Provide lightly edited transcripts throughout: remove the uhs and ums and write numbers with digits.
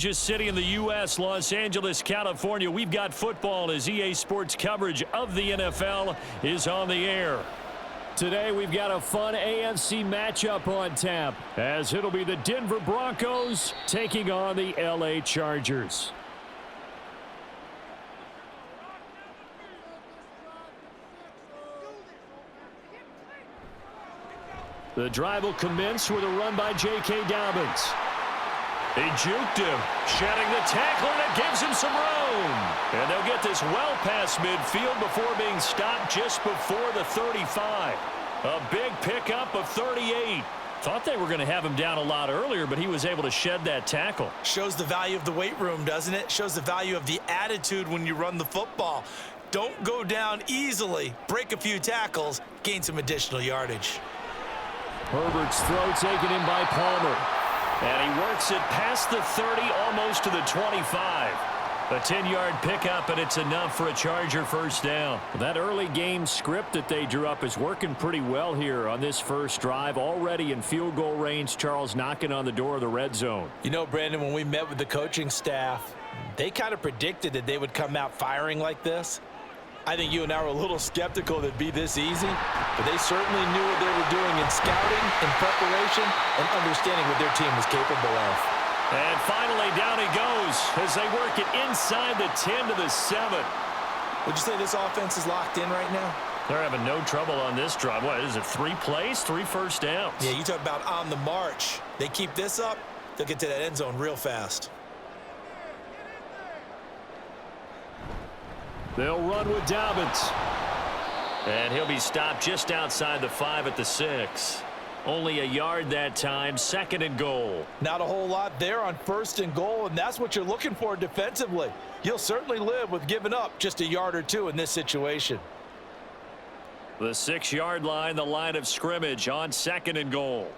Just city in the U.S., Los Angeles, California. We've got football as EA Sports coverage of the NFL is on the air. Today we've got a fun AFC matchup on tap as it'll be the Denver Broncos taking on the LA Chargers. The drive will commence with a run by J.K. Dobbins. He juked him, shedding the tackle, and it gives him some room. And they'll get this well past midfield before being stopped just before the 35. A big pickup of 38. Thought they were going to have him down a lot earlier, but he was able to shed that tackle. Shows the value of the weight room, doesn't it? Shows the value of the attitude when you run the football. Don't go down easily. Break a few tackles, gain some additional yardage. Herbert's throw taken in by Palmer. And he works it past the 30, almost to the 25. A 10-yard pickup, and it's enough for a Charger first down. That early game script that they drew up is working pretty well here on this first drive. Already in field goal range, Charles knocking on the door of the red zone. You know, Brandon, when we met with the coaching staff, they kind of predicted that they would come out firing like this. I think you and I were a little skeptical that it'd be this easy, but they certainly knew what they were doing in scouting, in preparation, and understanding what their team was capable of. And finally, down he goes as they work it inside the 10 to the 7. Would you say this offense is locked in right now? They're having no trouble on this drive. What is it, 3 plays, 3 first downs? Yeah, you talk about on the march. They keep this up, they'll get to that end zone real fast. They'll run with Dobbins. And he'll be stopped just outside the 5 at the 6. Only a yard that time, 2nd and goal. Not a whole lot there on 1st and goal, and that's what you're looking for defensively. You'll certainly live with giving up just a yard or 2 in this situation. The 6-yard line, the line of scrimmage on 2nd and goal.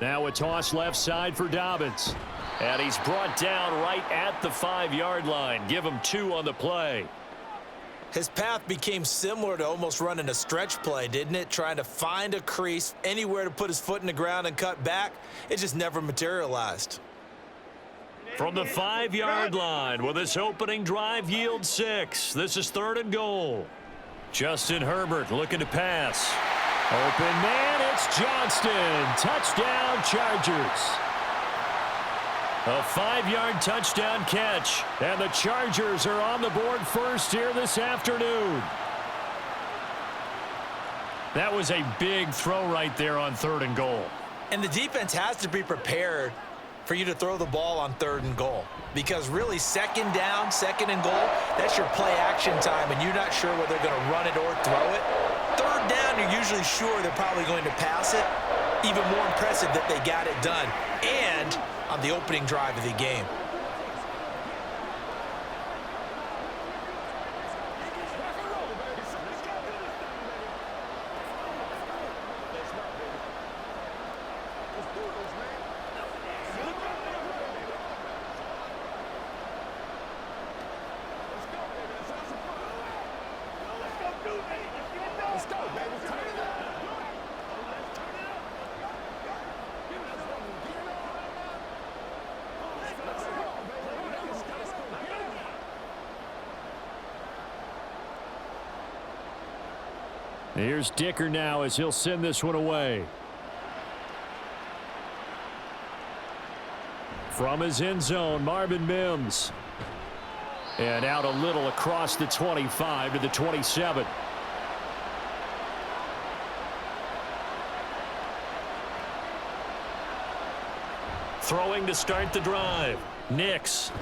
Now a toss left side for Dobbins. And he's brought down right at the 5-yard line. Give him 2 on the play. His path became similar to almost running a stretch play, didn't it? Trying to find a crease, anywhere to put his foot in the ground and cut back. It just never materialized. From the 5-yard line, will this opening drive yield 6? This is 3rd and goal. Justin Herbert looking to pass. Open man, it's Johnston. Touchdown, Chargers. A 5-yard touchdown catch, and the Chargers are on the board first here this afternoon. That was a big throw right there on 3rd and goal. And the defense has to be prepared for you to throw the ball on 3rd and goal. Because really, 2nd down, 2nd and goal, that's your play action time, and you're not sure whether they're going to run it or throw it. 3rd down, you're usually sure they're probably going to pass it. Even more impressive that they got it done. And on the opening drive of the game. Here's Dicker now as he'll send this one away. From his end zone, Marvin Mims. And out a little across the 25 to the 27. Throwing to start the drive. Nix.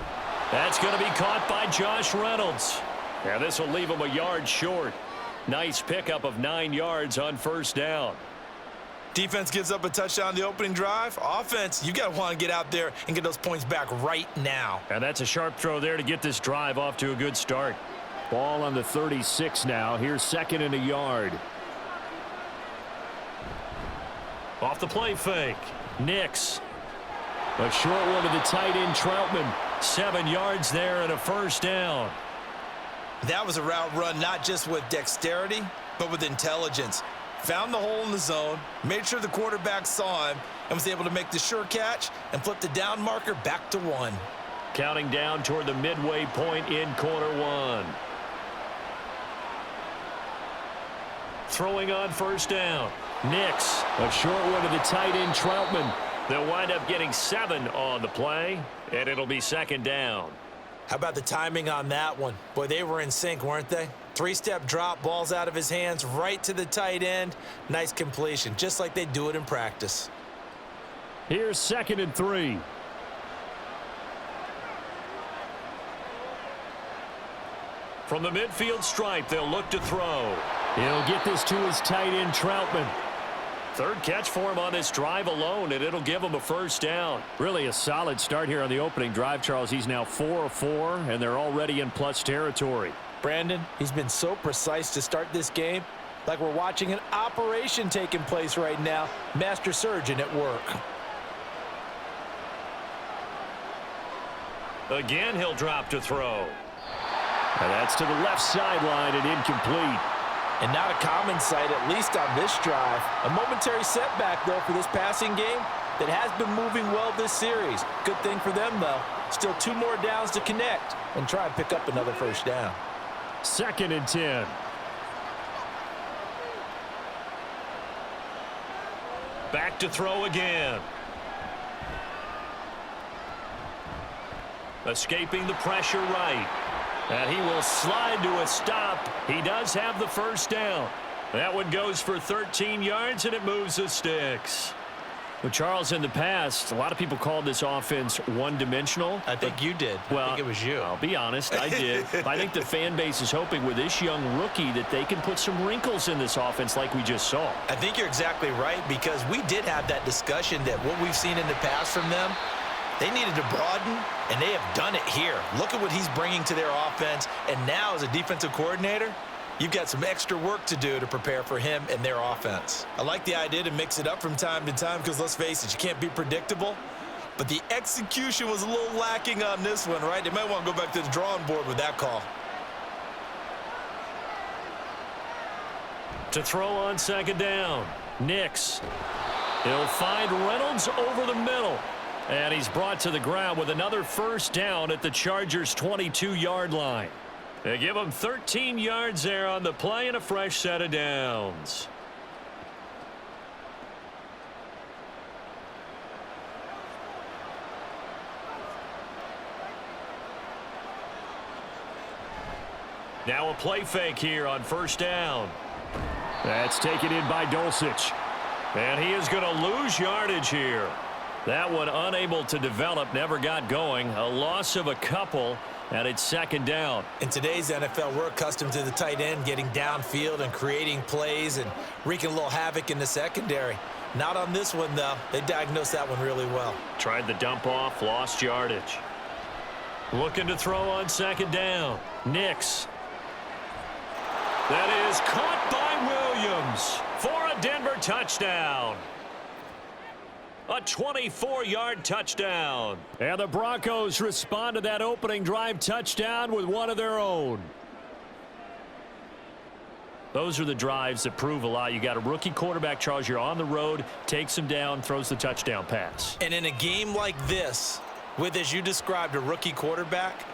That's going to be caught by Josh Reynolds. And this will leave him a yard short. Nice pickup of 9 yards on 1st down. Defense gives up a touchdown on the opening drive. Offense, you got to want to get out there and get those points back right now. And that's a sharp throw there to get this drive off to a good start. Ball on the 36 now. Here's 2nd and a yard. Off the play fake. Nix. A short one to the tight end, Troutman. 7 yards there and a 1st down. That was a route run not just with dexterity, but with intelligence. found the hole in the zone, made sure the quarterback saw him, and was able to make the sure catch and flip the down marker back to 1. Counting down toward the midway point in quarter 1. Throwing on first down. Nix, a short one to the tight end, Troutman. They'll wind up getting 7 on the play, and it'll be second down. How about the timing on that one? Boy, they were in sync, weren't they? 3-step drop, balls out of his hands, right to the tight end. Nice completion, just like they do it in practice. Here's 2nd and 3. From the midfield stripe, they'll look to throw. He'll get this to his tight end, Troutman. Third catch for him on this drive alone, and it'll give him a first down. Really a solid start here on the opening drive, Charles. He's now 4 of 4, and they're already in plus territory. Brandon, he's been so precise to start this game, like we're watching an operation taking place right now. Master surgeon at work. Again, he'll drop to throw. And that's to the left sideline and incomplete. And not a common sight, at least on this drive. A momentary setback, though, for this passing game that has been moving well this series. Good thing for them, though. Still 2 more downs to connect and try and pick up another first down. 2nd and 10. Back to throw again. Escaping the pressure right. And he will slide to a stop. He does have the first down. That one goes for 13 yards, and it moves the sticks. Well, Charles, in the past, a lot of people called this offense one-dimensional. I think you did. Well, I think it was you. I'll be honest, I did. I think the fan base is hoping with this young rookie that they can put some wrinkles in this offense like we just saw. I think you're exactly right, because we did have that discussion that what we've seen in the past from them, they needed to broaden, and they have done it here. Look at what he's bringing to their offense, and now as a defensive coordinator, you've got some extra work to do to prepare for him and their offense. I like the idea to mix it up from time to time because, let's face it, you can't be predictable. But the execution was a little lacking on this one, right? They might want to go back to the drawing board with that call. To throw on 2nd down, Nix. He'll find Reynolds over the middle. And he's brought to the ground with another first down at the Chargers' 22-yard line. They give him 13 yards there on the play and a fresh set of downs. Now a play fake here on first down. That's taken in by Dulcich. And he is going to lose yardage here. That one unable to develop, never got going. A loss of a couple, and it's 2nd down. In today's NFL, we're accustomed to the tight end getting downfield and creating plays and wreaking a little havoc in the secondary. Not on this one, though. They diagnosed that one really well. Tried the dump off, lost yardage. Looking to throw on 2nd down. Nix. That is caught by Williams for a Denver touchdown. A 24-yard touchdown. And the Broncos respond to that opening drive touchdown with one of their own. Those are the drives that prove a lot. You got a rookie quarterback, Charles. You're on the road, takes him down, throws the touchdown pass. And in a game like this, with, as you described, a rookie quarterback,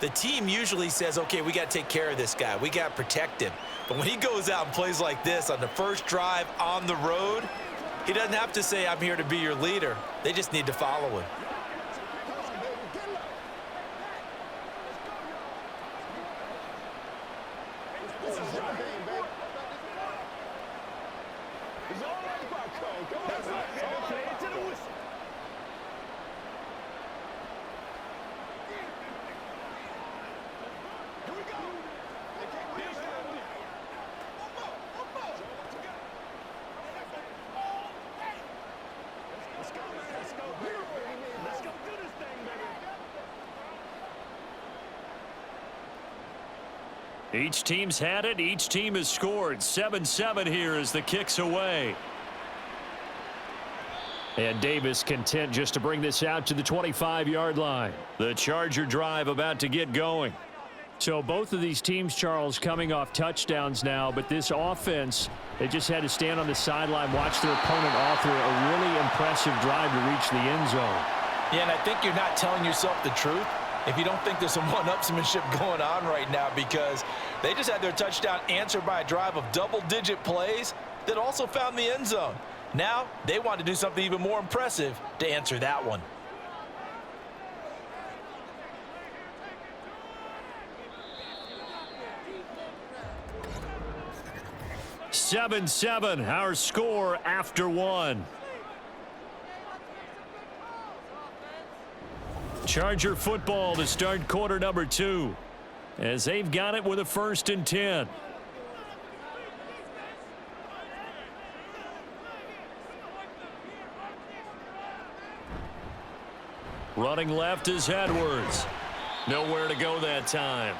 the team usually says, okay, we got to take care of this guy. We got to protect him. But when he goes out and plays like this on the first drive on the road, he doesn't have to say, I'm here to be your leader. They just need to follow him. Each team's had it. Each team has scored. 7-7 here as the kick's away. And Davis content just to bring this out to the 25-yard line. The Charger drive about to get going. So both of these teams, Charles, coming off touchdowns now, but this offense, they just had to stand on the sideline, watch their opponent author a really impressive drive to reach the end zone. Yeah, and I think you're not telling yourself the truth if you don't think there's some one-upsmanship going on right now, because they just had their touchdown answered by a drive of double-digit plays that also found the end zone. Now they want to do something even more impressive to answer that one. 7-7, our score after one. Charger football to start quarter number 2, as they've got it with a 1st and 10. Running left is Edwards. Nowhere to go that time.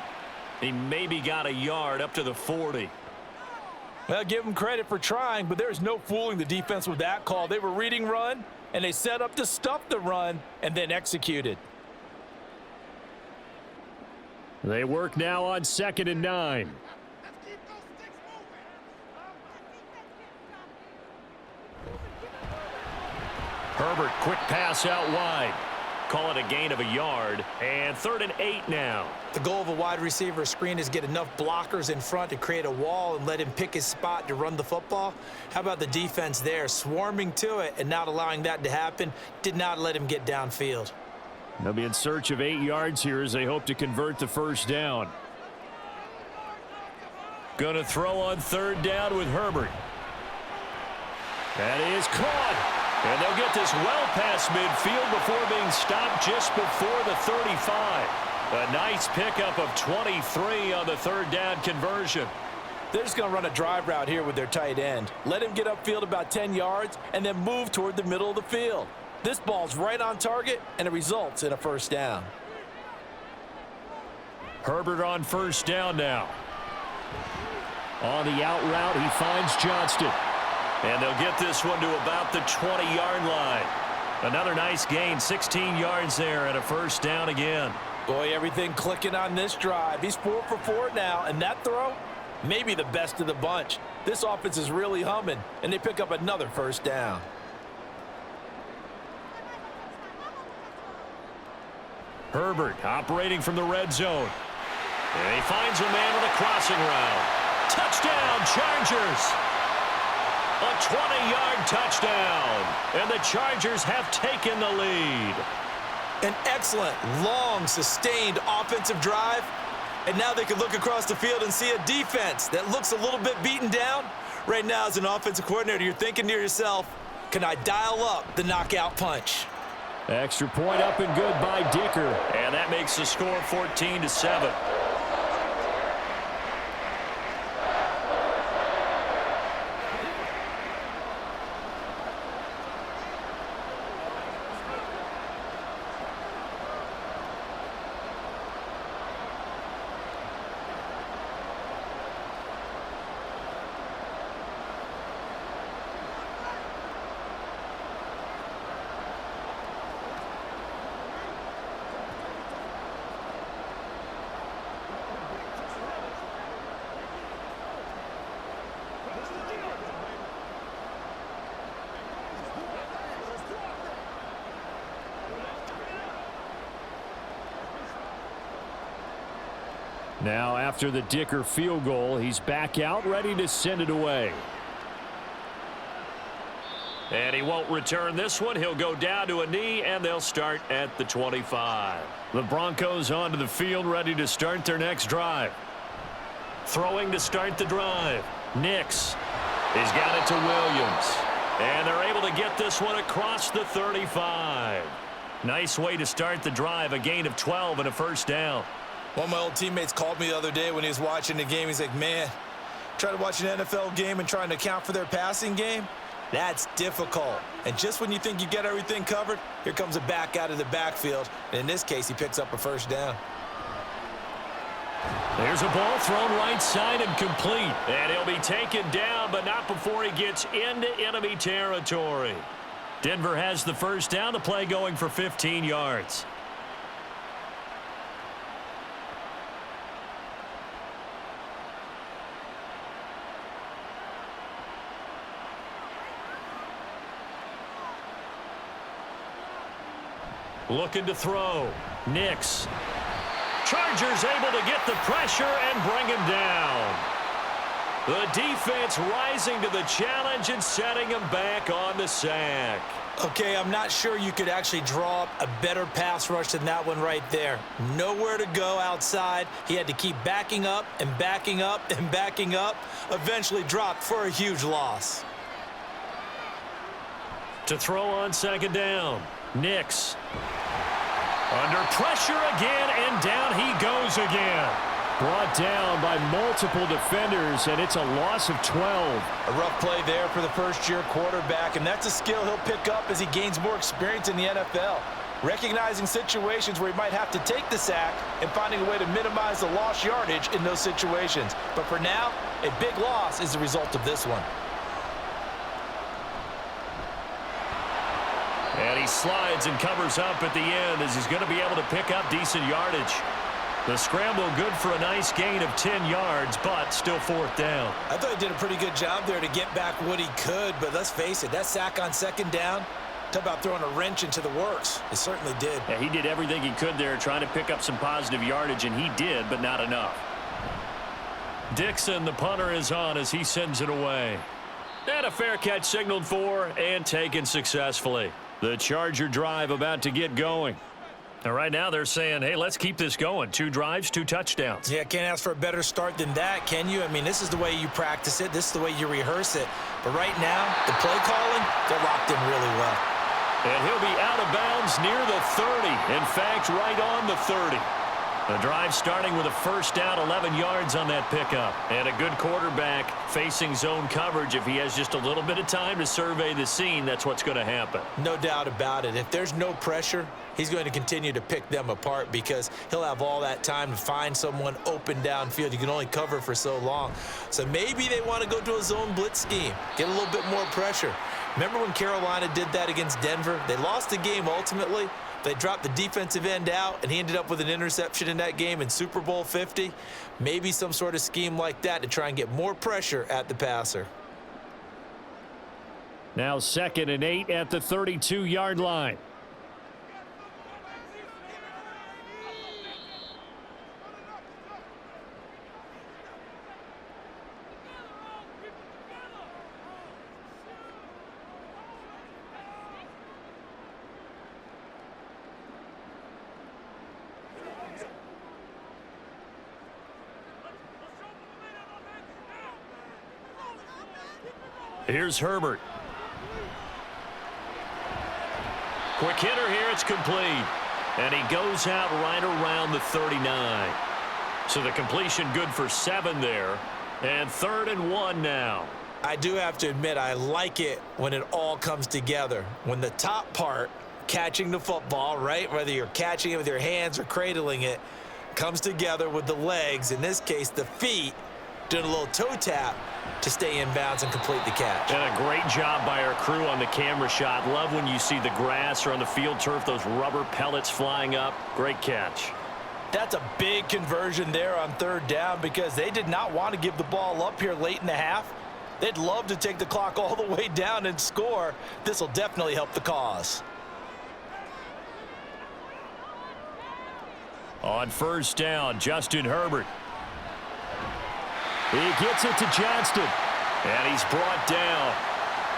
He maybe got a yard up to the 40. Well, give him credit for trying, but there's no fooling the defense with that call. They were reading run, and they set up to stuff the run and then executed. They work now on 2nd and 9. Herbert, quick pass out wide. Call it a gain of a yard, and 3rd and 8 now. The goal of a wide receiver screen is get enough blockers in front to create a wall and let him pick his spot to run the football. How about the defense there, swarming to it and not allowing that to happen? Did not let him get downfield. They'll be in search of 8 yards here as they hope to convert the 1st down. Going to throw on 3rd down with Herbert. That is caught. And they'll get this well past midfield before being stopped just before the 35. A nice pickup of 23 on the 3rd down conversion. They're just going to run a drive route here with their tight end. Let him get upfield about 10 yards and then move toward the middle of the field. This ball's right on target, and it results in a 1st down. Herbert on 1st down now. On the out route, he finds Johnston. And they'll get this one to about the 20-yard line. Another nice gain, 16 yards there, and a 1st down again. Boy, everything clicking on this drive. He's 4 for 4 now, and that throw, maybe the best of the bunch. This offense is really humming, and they pick up another 1st down. Herbert operating from the red zone. And he finds a man on a crossing route. Touchdown, Chargers! A 20-yard touchdown, and the Chargers have taken the lead. An excellent, long, sustained offensive drive, and now they can look across the field and see a defense that looks a little bit beaten down. Right now, as an offensive coordinator, you're thinking to yourself, can I dial up the knockout punch? Extra point up and good by Dicker, and that makes the score 14-7. Now, after the Dicker field goal, he's back out, ready to send it away. And he won't return this one. He'll go down to a knee, and they'll start at the 25. The Broncos onto the field, ready to start their next drive. Throwing to start the drive. Nix. He's got it to Williams. And they're able to get this one across the 35. Nice way to start the drive, a gain of 12 and a 1st down. One of my old teammates called me the other day when he was watching the game. He's like, man, trying to watch an NFL game and trying to account for their passing game, that's difficult. And just when you think you get everything covered, here comes a back out of the backfield. And in this case, he picks up a 1st down. There's a ball thrown right side and complete. And he'll be taken down, but not before he gets into enemy territory. Denver has the 1st down, the play going for 15 yards. Looking to throw. Nix. Chargers able to get the pressure and bring him down. The defense rising to the challenge and setting him back on the sack. Okay, I'm not sure you could actually draw up a better pass rush than that one right there. Nowhere to go outside. He had to keep backing up and backing up and backing up. Eventually dropped for a huge loss. To throw on second down. Nix. Under pressure again, and down he goes again. Brought down by multiple defenders, and it's a loss of 12. A rough play there for the first-year quarterback, and that's a skill he'll pick up as he gains more experience in the NFL. Recognizing situations where he might have to take the sack and finding a way to minimize the lost yardage in those situations. But for now, a big loss is the result of this one. And he slides and covers up at the end as he's going to be able to pick up decent yardage. The scramble good for a nice gain of 10 yards, but still fourth down. I thought he did a pretty good job there to get back what he could, but let's face it, that sack on second down, talk about throwing a wrench into the works. It certainly did. Yeah, he did everything he could there trying to pick up some positive yardage, and he did, but not enough. Dixon, the punter, is on as he sends it away. And a fair catch signaled for and taken successfully. The Charger drive about to get going. And right now they're saying, hey, let's keep this going. 2 drives, 2 touchdowns. Yeah, can't ask for a better start than that, can you? I mean, this is the way you practice it. This is the way you rehearse it. But right now, the play calling, they're locked in really well. And he'll be out of bounds near the 30. In fact, right on the 30. The drive starting with a first down, 11 yards on that pickup. And a good quarterback facing zone coverage. If he has just a little bit of time to survey the scene, that's what's going to happen. No doubt about it. If there's no pressure, he's going to continue to pick them apart because he'll have all that time to find someone open downfield. You can only cover for so long. So maybe they want to go to a zone blitz scheme, get a little bit more pressure. Remember when Carolina did that against Denver? They lost the game ultimately. They dropped the defensive end out, and he ended up with an interception in that game in Super Bowl 50. Maybe some sort of scheme like that to try and get more pressure at the passer. Now 2nd and 8 at the 32-yard line. Here's Herbert. Quick hitter here. It's complete. And he goes out right around the 39. So the completion good for 7 there. And 3rd and 1 now. I do have to admit, I like it when it all comes together. When the top part, catching the football, right, whether you're catching it with your hands or cradling it, comes together with the legs, in this case the feet, doing a little toe tap to stay in bounds and complete the catch. And a great job by our crew on the camera shot. Love when you see the grass or on the field turf, those rubber pellets flying up. Great catch. That's a big conversion there on 3rd down because they did not want to give the ball up here late in the half. They'd love to take the clock all the way down and score. This will definitely help the cause. On 1st down, Justin Herbert. He gets it to Johnston, and he's brought down.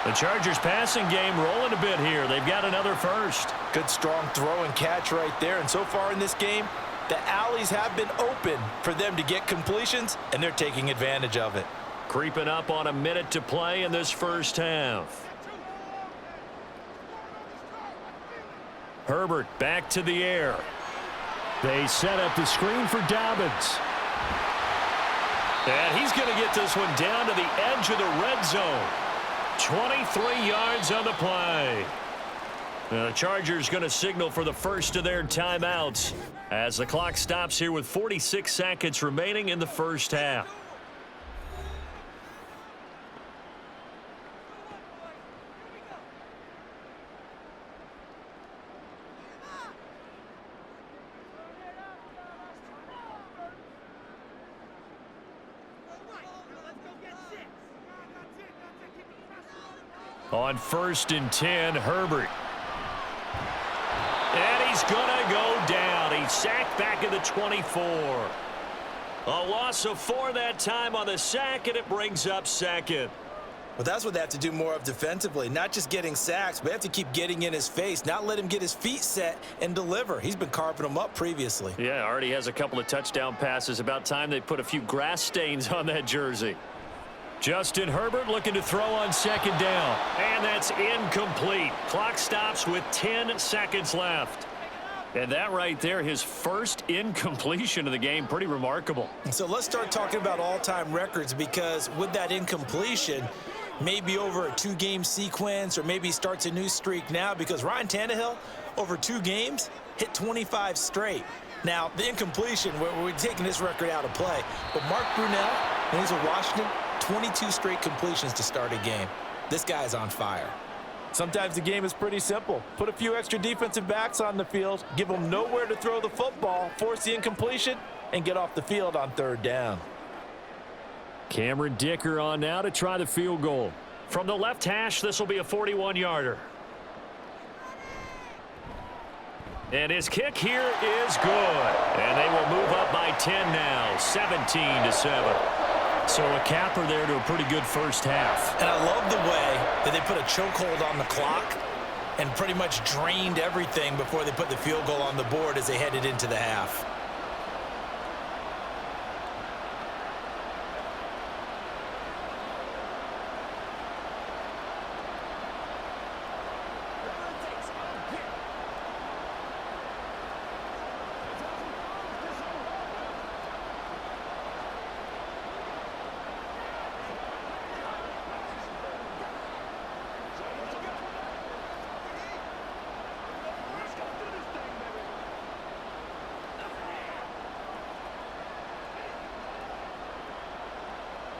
The Chargers passing game rolling a bit here. They've got another first. Good strong throw and catch right there. And so far in this game, the alleys have been open for them to get completions, and they're taking advantage of it. Creeping up on a minute to play in this first half. Herbert back to the air. They set up the screen for Dobbins. And he's going to get this one down to the edge of the red zone. 23 yards on the play. The Chargers going to signal for the first of their timeouts as the clock stops here with 46 seconds remaining in the first half. On 1st and 10, Herbert. And he's is going to go down. He's sacked back at the 24. A loss of 4 that time on the sack, and it brings up second. Well, that's what they have to do more of defensively, not just getting sacks, but they have to keep getting in his face, not let him get his feet set and deliver. He's been carving them up previously. Yeah, already has a couple of touchdown passes. About time they put a few grass stains on that jersey. Justin Herbert looking to throw on second down. And that's incomplete. Clock stops with 10 seconds left. And that right there, his first incompletion of the game, pretty remarkable. So let's start talking about all-time records, because with that incompletion, maybe over a 2-game sequence, or maybe starts a new streak now, because Ryan Tannehill, over 2 games, hit 25 straight. Now, the incompletion, we're taking this record out of play. But Mark Brunell, when he's with Washington, 22 straight completions to start a game. This guy's on fire. Sometimes the game is pretty simple. Put a few extra defensive backs on the field, give them nowhere to throw the football, force the incompletion, and get off the field on third down. Cameron Dicker on now to try the field goal. From the left hash, this will be a 41-yarder. And his kick here is good. And they will move up by 10 now, 17-7. So a capper there to a pretty good first half. And I love the way that they put a chokehold on the clock and pretty much drained everything before they put the field goal on the board as they headed into the half.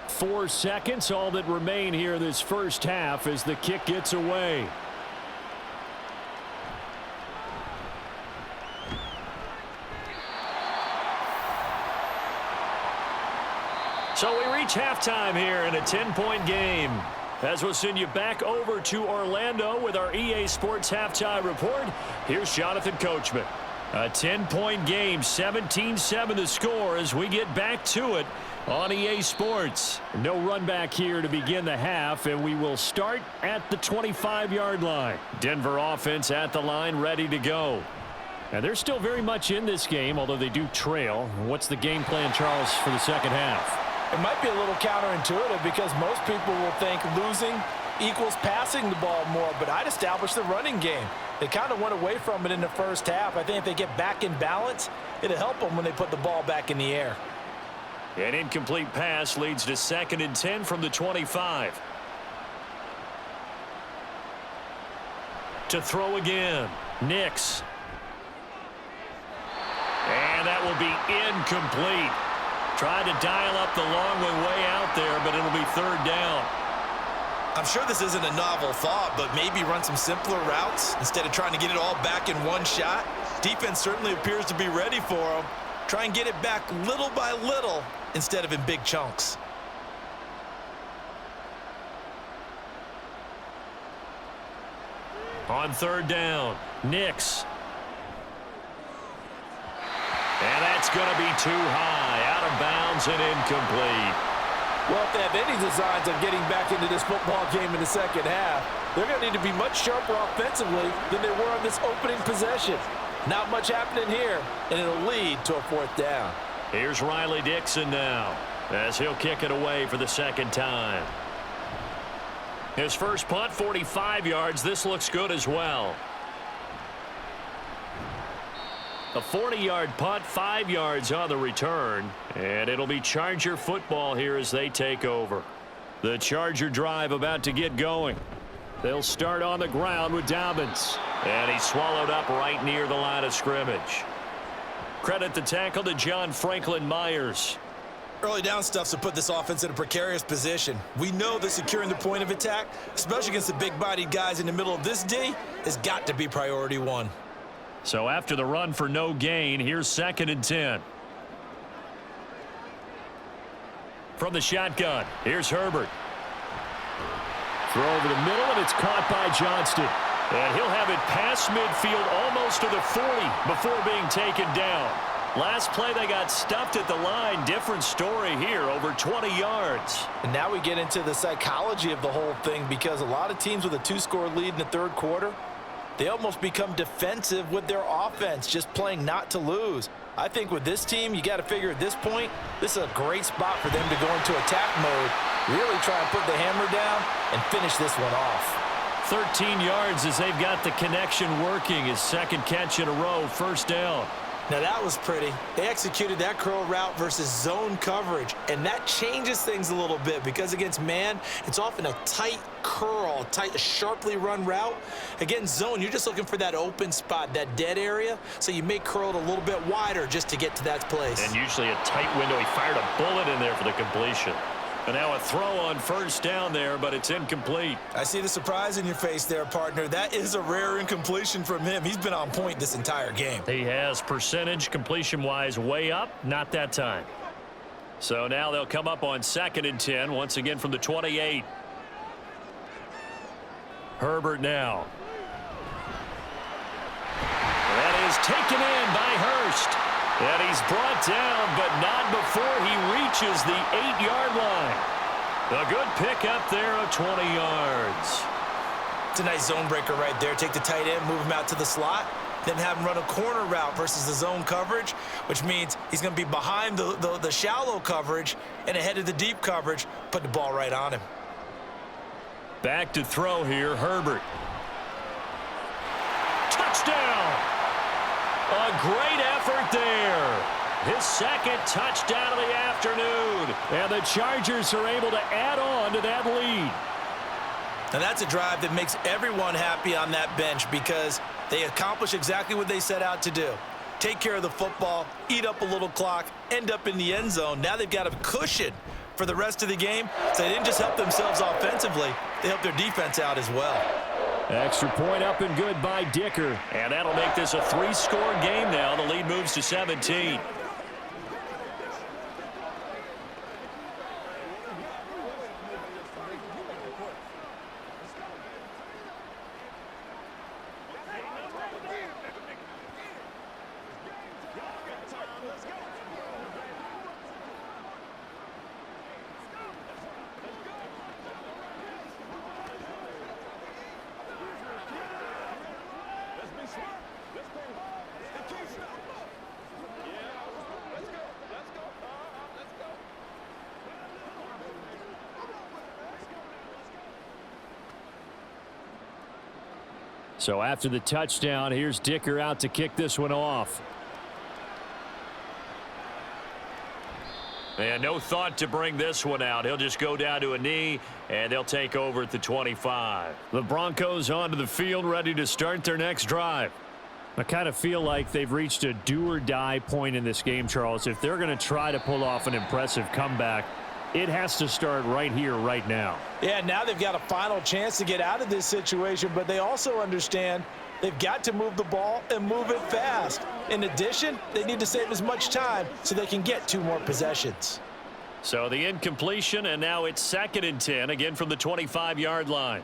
Four seconds, all that remain here this first half as the kick gets away. So we reach halftime here in a 10-point game. As we'll send you back over to Orlando with our EA Sports Halftime Report, here's Jonathan Coachman. A 10-point game, 17-7 the score as we get back to it on EA Sports. No run back here to begin the half, and we will start at the 25-yard line. Denver offense at the line, ready to go. And they're still very much in this game, although they do trail. What's the game plan, Charles, for the second half? It might be a little counterintuitive because most people will think losing equals passing the ball more, but I'd establish the running game. They kind of went away from it in the first half. I think if they get back in balance, it'll help them when they put the ball back in the air. An incomplete pass leads to 2nd and 10 from the 25. To throw again, Nix. And that will be incomplete. Tried to dial up the long way out there, but it'll be 3rd down. I'm sure this isn't a novel thought, but maybe run some simpler routes instead of trying to get it all back in one shot. Defense certainly appears to be ready for them. Try and get it back little by little instead of in big chunks. On 3rd down, Nix. And that's going to be too high, out of bounds and incomplete. Well, if they have any designs of getting back into this football game in the second half, they're going to need to be much sharper offensively than they were on this opening possession. Not much happening here, and it'll lead to a 4th down. Here's Riley Dixon now, as he'll kick it away for the 2nd time. His first punt, 45 yards. This looks good as well. A 40-yard punt, 5 yards on the return, and it'll be Charger football here as they take over. The Charger drive about to get going. They'll start on the ground with Dobbins, and he's swallowed up right near the line of scrimmage. Credit the tackle to John Franklin Myers. Early down stuff's to put this offense in a precarious position. We know that securing the point of attack, especially against the big-bodied guys in the middle of this D, has got to be priority 1. So after the run for no gain, here's 2nd and 10. From the shotgun, here's Herbert. Throw over the middle, and it's caught by Johnston. And he'll have it past midfield almost to the 40 before being taken down. Last play, they got stuffed at the line. Different story here, over 20 yards. And now we get into the psychology of the whole thing, because a lot of teams with a 2-score lead in the third quarter, they almost become defensive with their offense, just playing not to lose. I think with this team, you got to figure at this point, this is a great spot for them to go into attack mode, really try and put the hammer down and finish this one off. 13 yards as they've got the connection working. His second catch in a row, first down. Now that was pretty. They executed that curl route versus zone coverage, and that changes things a little bit because against man, it's often a tight curl, a sharply run route. Against zone, you're just looking for that open spot, that dead area, so you may curl it a little bit wider just to get to that place. And usually a tight window. He fired a bullet in there for the completion. And now a throw on first down there, but it's incomplete. I see the surprise in your face there, partner. That is a rare incompletion from him. He's been on point this entire game. He has percentage completion-wise way up, not that time. So now they'll come up on 2nd and 10, once again from the 28. Herbert now. That is taken in by Hurst. And he's brought down, but not before he reaches the 8-yard line. A good pickup there of 20 yards. It's a nice zone breaker right there. Take the tight end, move him out to the slot, then have him run a corner route versus the zone coverage, which means he's going to be behind the shallow coverage and ahead of the deep coverage, put the ball right on him. Back to throw here, Herbert. Touchdown! A great effort there. His second touchdown of the afternoon. And the Chargers are able to add on to that lead. Now that's a drive that makes everyone happy on that bench because they accomplish exactly what they set out to do. Take care of the football, eat up a little clock, end up in the end zone. Now they've got a cushion for the rest of the game. So they didn't just help themselves offensively, they helped their defense out as well. Extra point up and good by Dicker. And that'll make this a 3-score game now. The lead moves to 17. So after the touchdown, here's Dicker out to kick this one off. And no thought to bring this one out. He'll just go down to a knee, and they'll take over at the 25. The Broncos onto the field, ready to start their next drive. I kind of feel like they've reached a do-or-die point in this game, Charles. If they're going to try to pull off an impressive comeback, it has to start right here, right now. Yeah, now they've got a final chance to get out of this situation, but they also understand they've got to move the ball and move it fast. In addition, they need to save as much time so they can get 2 more possessions. So the incompletion, and now it's 2nd and 10, again from the 25-yard line.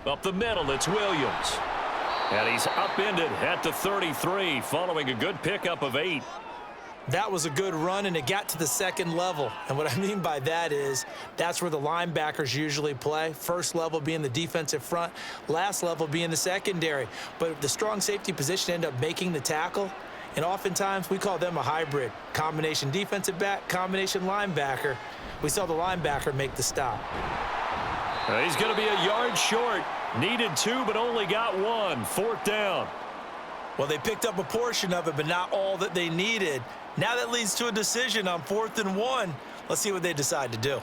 Up the middle, it's Williams. And he's upended at the 33, following a good pickup of 8. That was a good run, and it got to the 2nd level. And what I mean by that is that's where the linebackers usually play. First level being the defensive front, last level being the secondary. But the strong safety position ended up making the tackle, and oftentimes we call them a hybrid. Combination defensive back, combination linebacker. We saw the linebacker make the stop. He's going to be a yard short. Needed 2, but only got 1. 4th down. Well, they picked up a portion of it, but not all that they needed. Now that leads to a decision on 4th and 1. Let's see what they decide to do.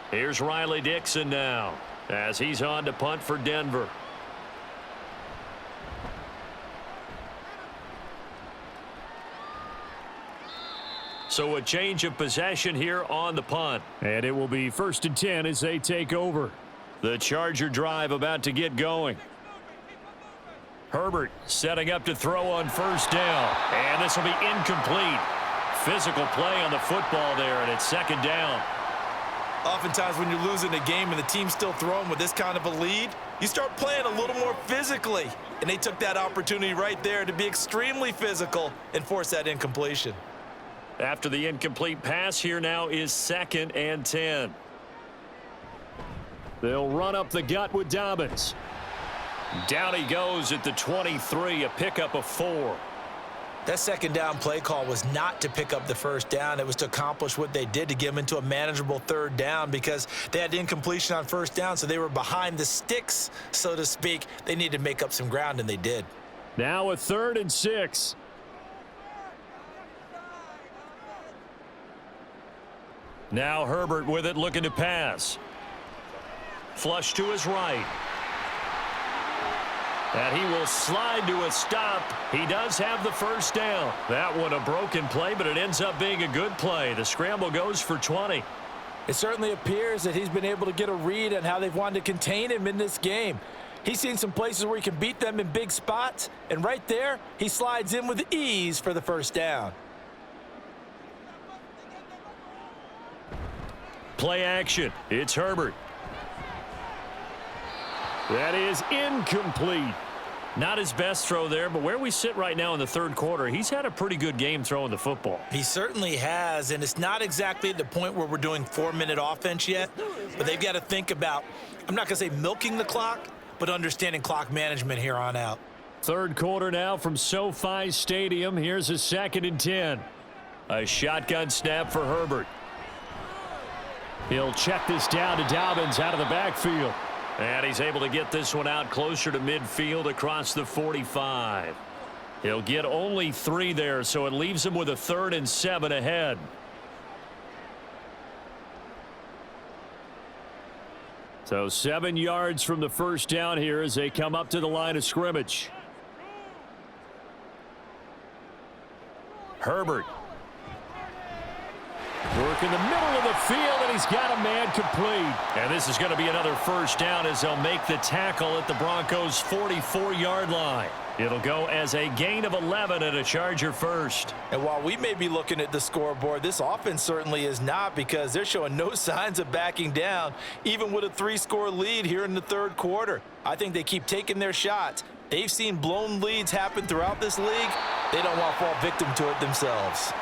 Here's Riley Dixon now as he's on to punt for Denver. So a change of possession here on the punt. And it will be 1st and 10 as they take over. The Charger drive about to get going. Herbert setting up to throw on 1st down. And this will be incomplete. Physical play on the football there, and it's 2nd down. Oftentimes when you're losing a game and the team's still throwing with this kind of a lead, you start playing a little more physically. And they took that opportunity right there to be extremely physical and force that incompletion. After the incomplete pass, here now is 2nd and 10. They'll run up the gut with Dobbins. Down he goes at the 23, a pickup of 4. That second down play call was not to pick up the first down. It was to accomplish what they did, to get them into a manageable third down, because they had incompletion on first down, so they were behind the sticks, so to speak. They needed to make up some ground, and they did. Now a 3rd and 6. Now Herbert with it, looking to pass. Flush to his right. And he will slide to a stop. He does have the first down. That one a broken play, but it ends up being a good play. The scramble goes for 20. It certainly appears that he's been able to get a read on how they've wanted to contain him in this game. He's seen some places where he can beat them in big spots, and right there, he slides in with ease for the first down. Play action. It's Herbert. That is incomplete. Not his best throw there, but where we sit right now in the third quarter, he's had a pretty good game throwing the football. He certainly has, and it's not exactly at the point where we're doing 4-minute offense yet, but they've got to think about, I'm not going to say milking the clock, but understanding clock management here on out. Third quarter now from SoFi Stadium. Here's a 2nd and 10. A shotgun snap for Herbert. He'll check this down to Dobbins out of the backfield. And he's able to get this one out closer to midfield across the 45. He'll get only 3 there, so it leaves him with a 3rd and 7 ahead. So 7 yards from the first down here as they come up to the line of scrimmage. Herbert. Work in the middle of the field, and he's got a man complete. And this is going to be another first down as they'll make the tackle at the Broncos' 44-yard line. It'll go as a gain of 11 and a Charger first. And while we may be looking at the scoreboard, this offense certainly is not, because they're showing no signs of backing down, even with a 3-score lead here in the third quarter. I think they keep taking their shots. They've seen blown leads happen throughout this league. They don't want to fall victim to it themselves.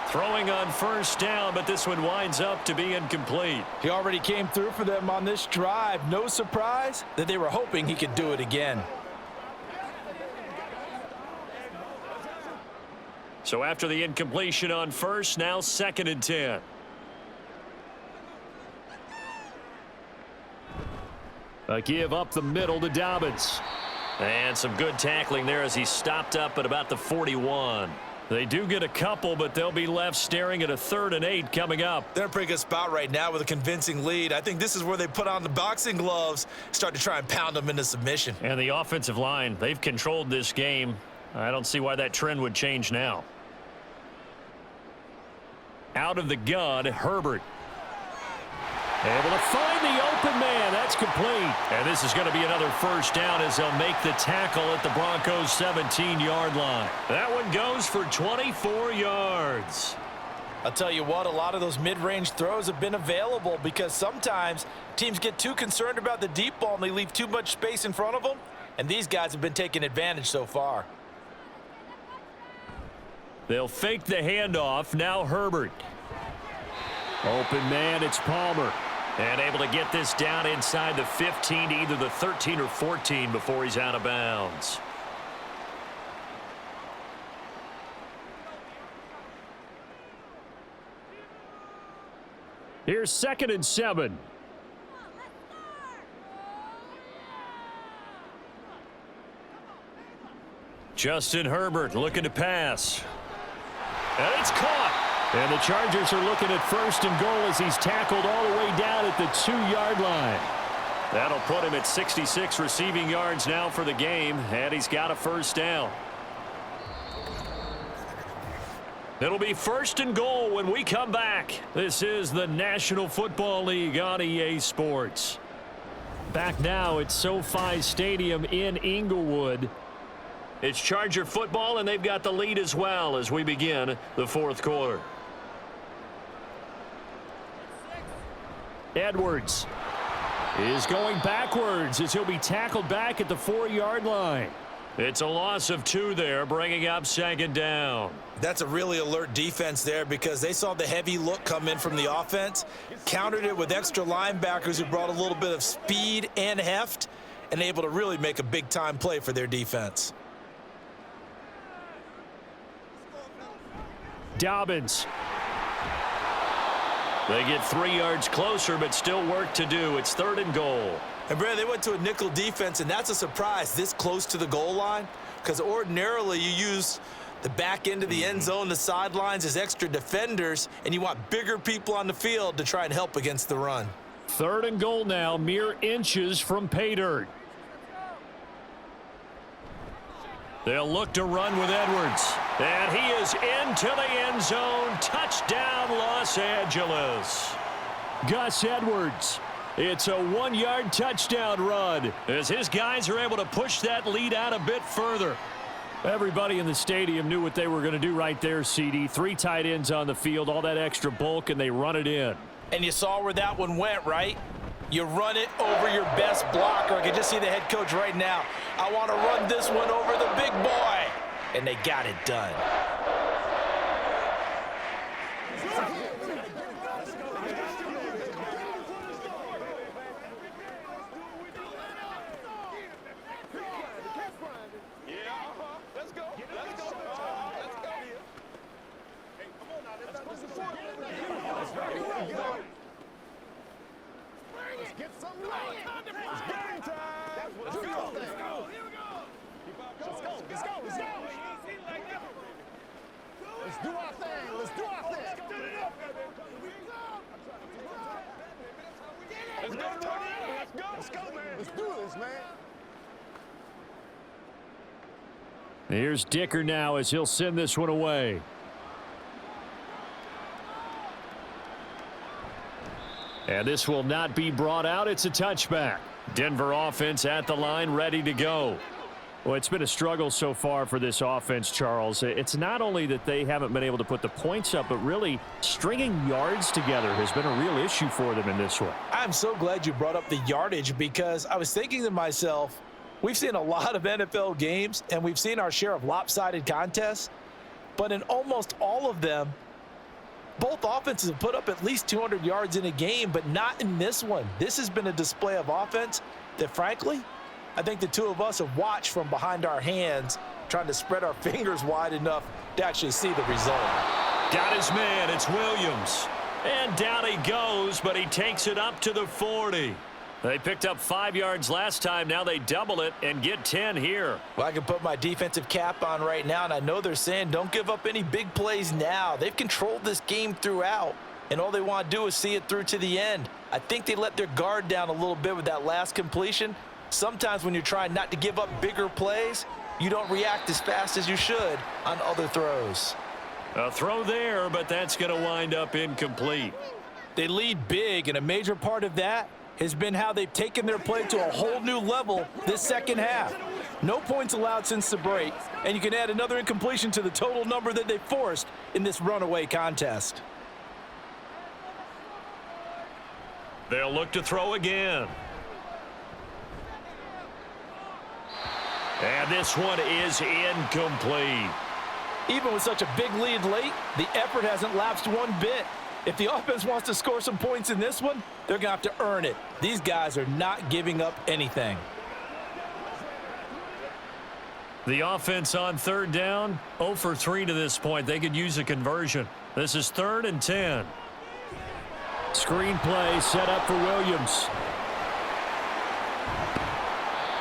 Throwing on first down, but this one winds up to be incomplete. He already came through for them on this drive. No surprise that they were hoping he could do it again. So after the incompletion on first, now 2nd and 10. A give up the middle to Dobbins. And some good tackling there as he stopped up at about the 41. They do get a couple, but they'll be left staring at a 3rd and 8 coming up. They're in a pretty good spot right now with a convincing lead. I think this is where they put on the boxing gloves, start to try and pound them into submission. And the offensive line, they've controlled this game. I don't see why that trend would change now. Out of the gun, Herbert. Able to find the open man. That's complete. And this is going to be another first down as they'll make the tackle at the Broncos' 17-yard line. That one goes for 24 yards. I'll tell you what, a lot of those mid-range throws have been available, because sometimes teams get too concerned about the deep ball and they leave too much space in front of them, and these guys have been taking advantage so far. They'll fake the handoff. Now Herbert. Open man, it's Palmer. And able to get this down inside the 15 to either the 13 or 14 before he's out of bounds. Here's 2nd and 7. Justin Herbert looking to pass. And it's caught. And the Chargers are looking at 1st and goal as he's tackled all the way down at the 2-yard line. That'll put him at 66 receiving yards now for the game, and he's got a first down. It'll be 1st and goal when we come back. This is the National Football League on EA Sports. Back now at SoFi Stadium in Inglewood. It's Charger football, and they've got the lead as well as we begin the fourth quarter. Edwards is going backwards as he'll be tackled back at the 4-yard line. It's a loss of 2 there, bringing up 2nd down. That's a really alert defense there because they saw the heavy look come in from the offense, countered it with extra linebackers who brought a little bit of speed and heft, and able to really make a big-time play for their defense. Dobbins. They get 3 yards closer, but still work to do. It's 3rd and goal. And, Brad, they went to a nickel defense, and that's a surprise this close to the goal line because ordinarily you use the back end of the end zone, the sidelines as extra defenders, and you want bigger people on the field to try and help against the run. 3rd and goal now, mere inches from pay dirt. They'll look to run with Edwards. And he is into the end zone. Touchdown, Los Angeles. Gus Edwards. It's a 1-yard touchdown run as his guys are able to push that lead out a bit further. Everybody in the stadium knew what they were going to do right there, CD. 3 tight ends on the field, all that extra bulk, and they run it in. And you saw where that one went, right? You run it over your best blocker. I can just see the head coach right now. I want to run this one over the big boy. And they got it done. Here's Dicker now as he'll send this one away. And this will not be brought out. It's a touchback. Denver offense at the line, ready to go. Well, it's been a struggle so far for this offense, Charles. It's not only that they haven't been able to put the points up, but really stringing yards together has been a real issue for them in this one. I'm so glad you brought up the yardage because I was thinking to myself, we've seen a lot of NFL games, and we've seen our share of lopsided contests, but in almost all of them, both offenses have put up at least 200 yards in a game, but not in this one. This has been a display of offense that, frankly, I think the two of us have watched from behind our hands, trying to spread our fingers wide enough to actually see the result. Got his man. It's Williams. And down he goes, but he takes it up to the 40. They picked up 5 yards last time. Now they double it and get 10 here. Well, I can put my defensive cap on right now, and I know they're saying don't give up any big plays now. They've controlled this game throughout, and all they want to do is see it through to the end. I think they let their guard down a little bit with that last completion. Sometimes when you're trying not to give up bigger plays, you don't react as fast as you should on other throws. A throw there, but that's going to wind up incomplete. They lead big, and a major part of that has been how they've taken their play to a whole new level this second half. No points allowed since the break, and you can add another incompletion to the total number that they forced in this runaway contest. They'll look to throw again. And this one is incomplete. Even with such a big lead late, the effort hasn't lapsed one bit. If the offense wants to score some points in this one, they're going to have to earn it. These guys are not giving up anything. The offense on 3rd down, 0 for 3 to this point. They could use a conversion. This is 3rd and 10. Screen play set up for Williams.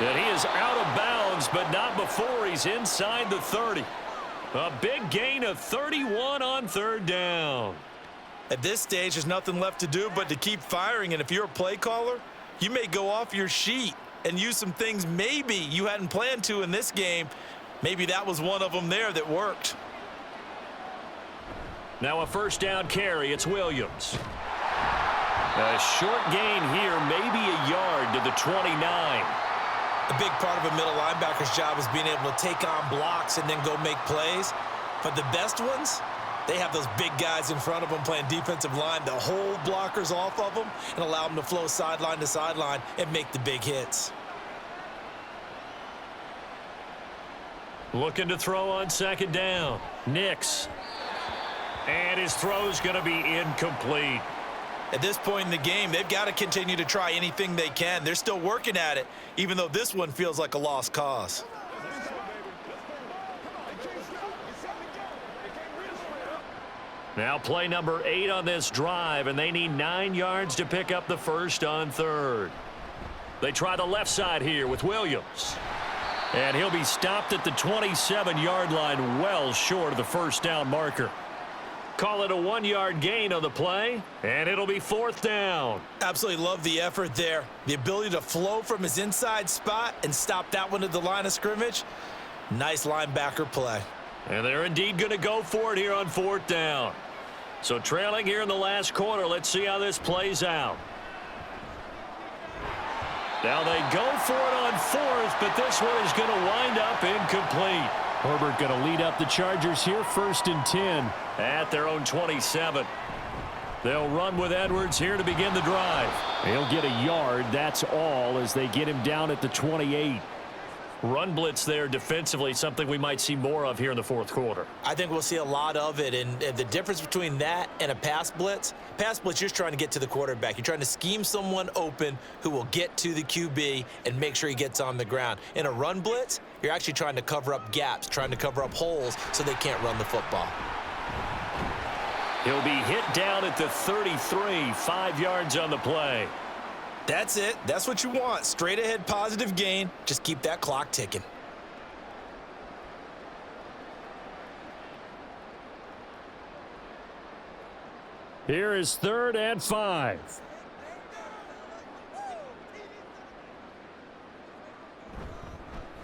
And he is out of bounds, but not before he's inside the 30. A big gain of 31 on 3rd down. At this stage, there's nothing left to do but to keep firing, and if you're a play caller, you may go off your sheet and use some things maybe you hadn't planned to in this game. Maybe that was one of them there that worked. Now a 1st down carry. It's Williams. A short gain here, maybe a yard to the 29. A big part of a middle linebacker's job is being able to take on blocks and then go make plays. But the best ones, They have those big guys in front of them playing defensive line to hold blockers off of them and allow them to flow sideline to sideline and make the big hits. Looking to throw on second down. Nix. And his throw's going to be incomplete. At this point in the game, they've got to continue to try anything they can. They're still working at it, even though this one feels like a lost cause. Now play number 8 on this drive, and they need 9 yards to pick up the first on third. They try the left side here with Williams. And he'll be stopped at the 27-yard line, well short of the first down marker. Call it a 1-yard gain on the play, and it'll be fourth down. Absolutely love the effort there. The ability to flow from his inside spot and stop that one at the line of scrimmage. Nice linebacker play. And they're indeed going to go for it here on fourth down. So trailing here in the last quarter, let's see how this plays out. Now they go for it on fourth, but this one is going to wind up incomplete. Herbert going to lead up the Chargers here, 1st and 10 at their own 27. They'll run with Edwards here to begin the drive. He'll get a yard, that's all, as they get him down at the 28. Run blitz there defensively, something we might see more of here in the fourth quarter. I think we'll see a lot of it, and the difference between that and a pass blitz, you're just trying to get to the quarterback. You're trying to scheme someone open who will get to the QB and make sure he gets on the ground. In a run blitz, you're actually trying to cover up gaps, trying to cover up holes so they can't run the football. He'll be hit down at the 33, 5 yards on the play. That's it. That's what you want. Straight ahead positive gain. Just keep that clock ticking. Here is 3rd and 5.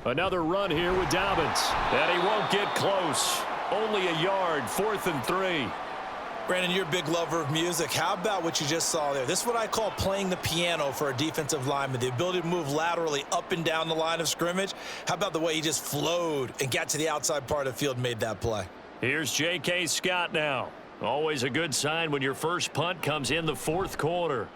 Another run here with Dobbins. And he won't get close. Only a yard, 4th and 3. Brandon, you're a big lover of music. How about what you just saw there? This is what I call playing the piano for a defensive lineman, the ability to move laterally up and down the line of scrimmage. How about the way he just flowed and got to the outside part of the field and made that play? Here's J.K. Scott now. Always a good sign when your first punt comes in the fourth quarter.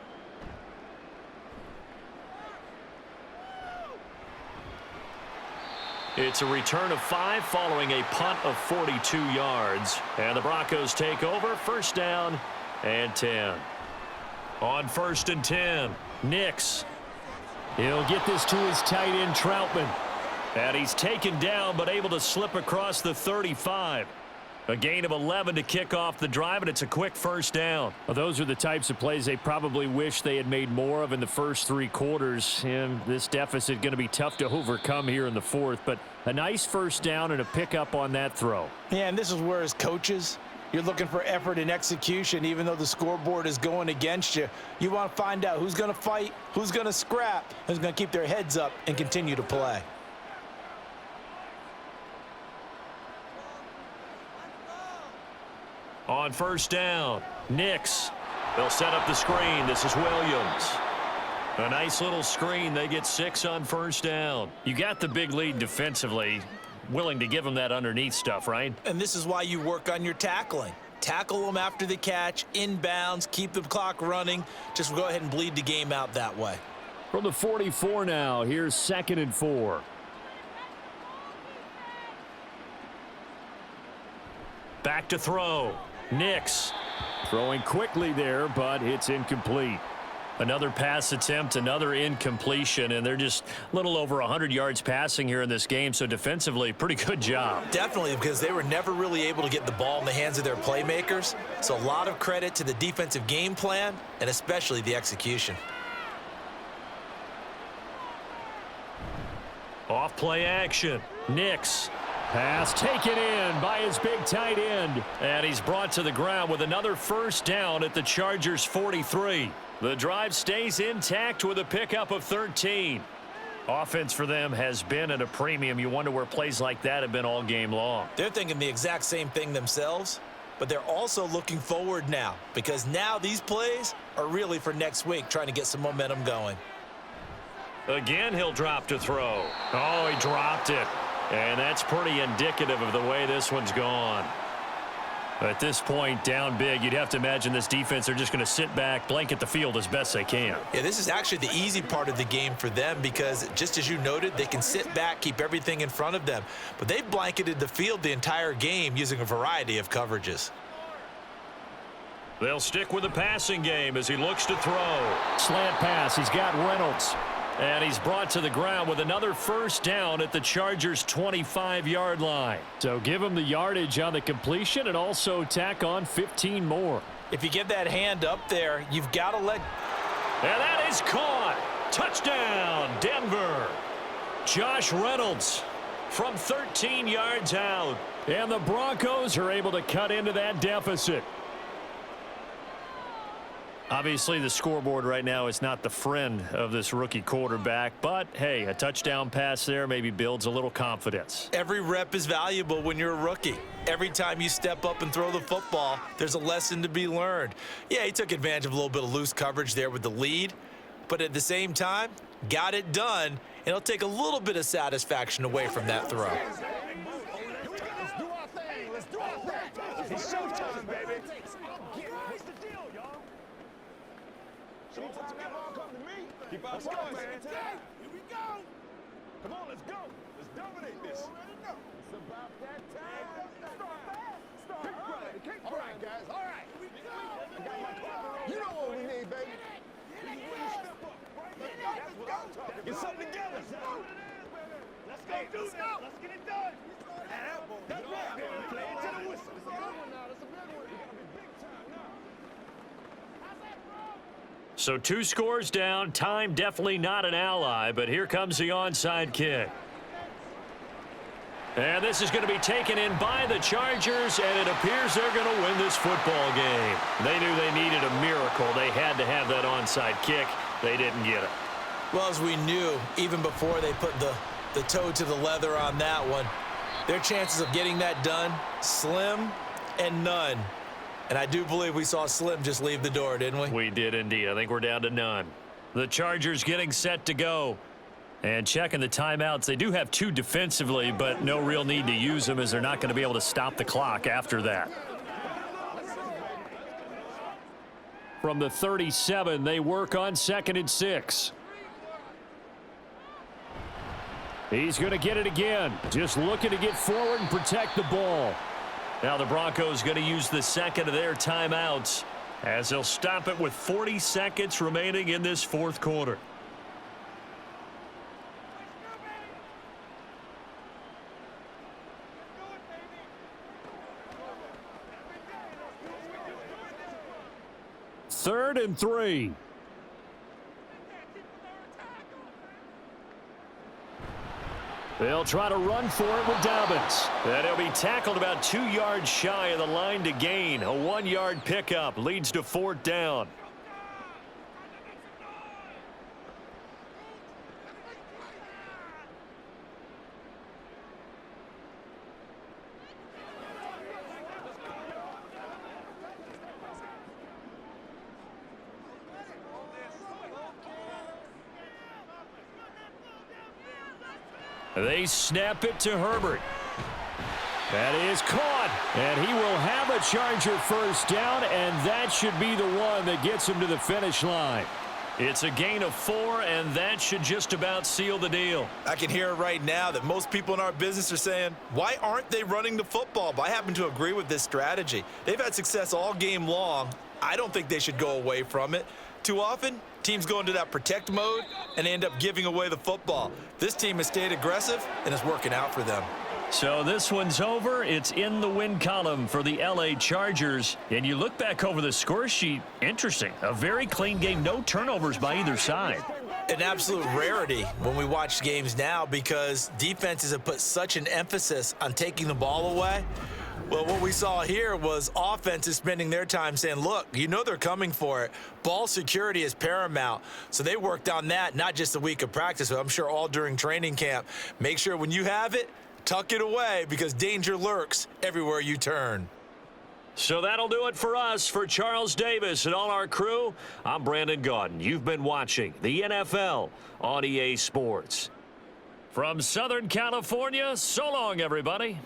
It's a return of 5 following a punt of 42 yards. And the Broncos take over, 1st down and 10. On 1st and 10, Nix. He'll get this to his tight end, Troutman. And he's taken down but able to slip across the 35. A gain of 11 to kick off the drive, and it's a quick 1st down. Well, those are the types of plays they probably wish they had made more of in the first 3 quarters. And this deficit going to be tough to overcome here in the fourth, but a nice 1st down and a pickup on that throw. Yeah, and this is where as coaches, you're looking for effort and execution. Even though the scoreboard is going against you, you want to find out who's going to fight, who's going to scrap, who's going to keep their heads up and continue to play. On 1st down, Nix. They'll set up the screen. This is Williams. A nice little screen. They get 6 on 1st down. You got the big lead defensively. Willing to give them that underneath stuff, right? And this is why you work on your tackling. Tackle them after the catch, inbounds, keep the clock running. Just go ahead and bleed the game out that way. From the 44 now, here's 2nd and 4. Back to throw. Nix throwing quickly there, but it's incomplete. Another pass attempt, another incompletion, and they're just a little over 100 yards passing here in this game, so defensively, pretty good job. Definitely, because they were never really able to get the ball in the hands of their playmakers, so a lot of credit to the defensive game plan and especially the execution. Off play action. Nix. Pass taken in by his big tight end. And he's brought to the ground with another 1st down at the Chargers' 43. The drive stays intact with a pickup of 13. Offense for them has been at a premium. You wonder where plays like that have been all game long. They're thinking the exact same thing themselves, but they're also looking forward now because now these plays are really for next week, trying to get some momentum going. Again, he'll drop to throw. Oh, he dropped it. And that's pretty indicative of the way this one's gone. At this point, down big, you'd have to imagine this defense are just going to sit back, blanket the field as best they can. Yeah, this is actually the easy part of the game for them because, just as you noted, they can sit back, keep everything in front of them. But they've blanketed the field the entire game using a variety of coverages. They'll stick with the passing game as he looks to throw. Slant pass, he's got Reynolds. And he's brought to the ground with another first down at the Chargers' 25-yard line. So give him the yardage on the completion and also tack on 15 more. If you get that hand up there, you've got to let... And that is caught. Touchdown, Denver. Josh Reynolds from 13 yards out. And the Broncos are able to cut into that deficit. Obviously, the scoreboard right now is not the friend of this rookie quarterback, but, hey, a touchdown pass there maybe builds a little confidence. Every rep is valuable when you're a rookie. Every time you step up and throw the football, there's a lesson to be learned. Yeah, he took advantage of a little bit of loose coverage there with the lead, but at the same time, got it done, and it'll take a little bit of satisfaction away from that throw. Let's do our thing. Let's do our thing. It's showtime, baby. What's the deal, y'all? Showtime, that ball come to me. Keep on going, man. Here we go. Come on, let's go. Let's dominate this. It's about that time. Start fast. Start early. All right, guys. All right. Here we go. I got my car. You know what we need, baby. Step up. That's what I'm talking about. Get something together. Let's go do this. Let's get it done. That's right. Play it to the whistle. It's a good one now. It's a good one. It's going to be big time now. So 2 scores down. Time definitely not an ally, but here comes the onside kick. And this is going to be taken in by the Chargers, and it appears they're going to win this football game. They knew they needed a miracle. They had to have that onside kick. They didn't get it. Well, as we knew, even before they put the toe to the leather on that one, their chances of getting that done, slim and none. And I do believe we saw Slim just leave the door, didn't we? We did indeed. I think we're down to none. The Chargers getting set to go. And checking the timeouts. They do have 2 defensively, but no real need to use them as they're not going to be able to stop the clock after that. From the 37, they work on 2nd and 6. He's going to get it again. Just looking to get forward and protect the ball. Now the Broncos going to use the second of their timeouts as they'll stop it with 40 seconds remaining in this 4th quarter. Third and 3. They'll try to run for it with Dobbins. And he'll be tackled about 2 yards shy of the line to gain. A 1-yard pickup leads to 4th down. They snap it to Herbert. That is caught, and he will have a Charger first down, and that should be the one that gets him to the finish line. It's a gain of 4, and that should just about seal the deal. I can hear it right now that most people in our business are saying, why aren't they running the football? But I happen to agree with this strategy. They've had success all game long. I don't think they should go away from it. Too often, teams go into that protect mode and end up giving away the football. This team has stayed aggressive, and it's working out for them. So this one's over. It's in the win column for the L.A. Chargers. And you look back over the score sheet, interesting. A very clean game, no turnovers by either side. An absolute rarity when we watch games now because defenses have put such an emphasis on taking the ball away. Well, what we saw here was offenses spending their time saying, look, you know they're coming for it. Ball security is paramount. So they worked on that, not just a week of practice, but I'm sure all during training camp. Make sure when you have it, tuck it away because danger lurks everywhere you turn. So that'll do it for us. For Charles Davis and all our crew, I'm Brandon Gaudin. You've been watching the NFL on EA Sports. From Southern California, so long, everybody.